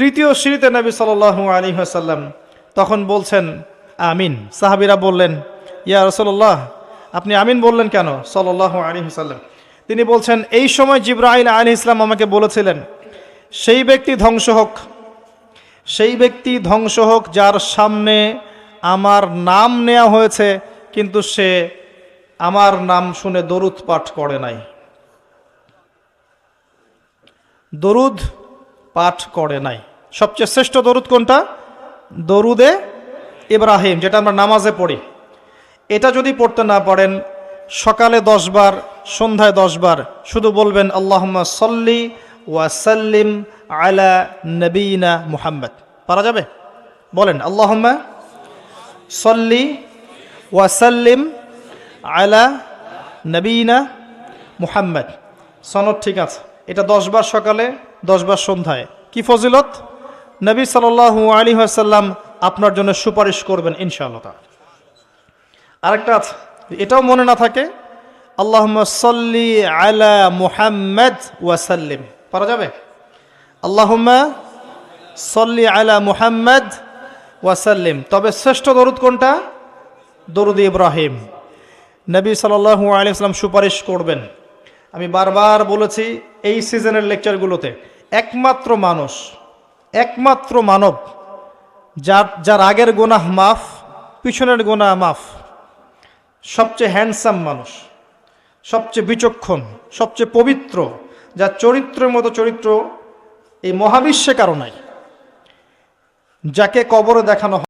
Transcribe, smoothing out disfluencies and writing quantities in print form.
তৃতীয় সিঁড়িতে নবী সাল্লাল্লাহু আলাইহি ওয়াসাল্লাম তখন বলছেন আমিন। সাহাবীরা বললেন, ইয়া রাসূলুল্লাহ, আপনি আমিন বললেন কেন সাল্লাল্লাহু আলাইহি ওয়াসাল্লাম? তিনি বলছেন, এই সময় জিবরাইল আলাইহিস সালাম আমাকে বলেছিলেন, সেই ব্যক্তি ধ্বংস হোক, সেই ব্যক্তি ধ্বংস হোক যার সামনে আমার নাম নেওয়া হয়েছে কিন্তু সে আমার নাম শুনে দরুদ পাঠ করে নাই। দরুদ পাঠ করে নাই। সবচেয়ে শ্রেষ্ঠ দরুদ কোনটা? দরুদে ইব্রাহিম, যেটা আমরা নামাজে পড়ি। এটা যদি পড়তে না পারেন, সকালে 10 বার, সন্ধ্যায় 10 বার শুধু বলবেন আল্লাহুম্মা সাল্লি ওয়া সাল্লিম আলা নবিয়িনা মুহাম্মদ। পারা যাবে? বলেন আল্লাহুম্মা সাল্লি ওয়া সাল্লিম আলা নবিয়িনা মুহাম্মদ। সনদ ঠিক আছে। এটা 10 বার সকালে, 10 বার সন্ধ্যায়। কি ফজিলত! নবী সাল্লাল্লাহু আলাইহি ওয়াসাল্লাম আপনার জন্য সুপারিশ করবেন ইনশাআল্লাহ তাআলা। আরেকটা আছে, এটাও মনে না থাকে, আল্লাহুম্মা সাল্লি আলা মুহাম্মদ ওয়া সাল্লিম। পারা যাবে? আল্লাহুম্মা সাল্লি আলা মুহাম্মদ ওয়া সাল্লিম। তবে শ্রেষ্ঠ দরুদ কোনটা? দরুদ ইব্রাহিম। নবী সাল্লাল্লাহু আলাইহি ওয়াসাল্লাম সুপারিশ করবেন। আমি বারবার বলেছি এই সিজনের লেকচারগুলোতে, একমাত্র মানব যার আগের গুনাহ মাফ, পিছনের গুনাহ মাফ, সবচেয়ে হ্যান্ডসাম মানুষ, সবচেয়ে বিচক্ষণ, সবচেয়ে পবিত্র, যার চরিত্রের মতো চরিত্র এই মহাবিশ্বে কারো নাই, যাকে কবরে দেখানো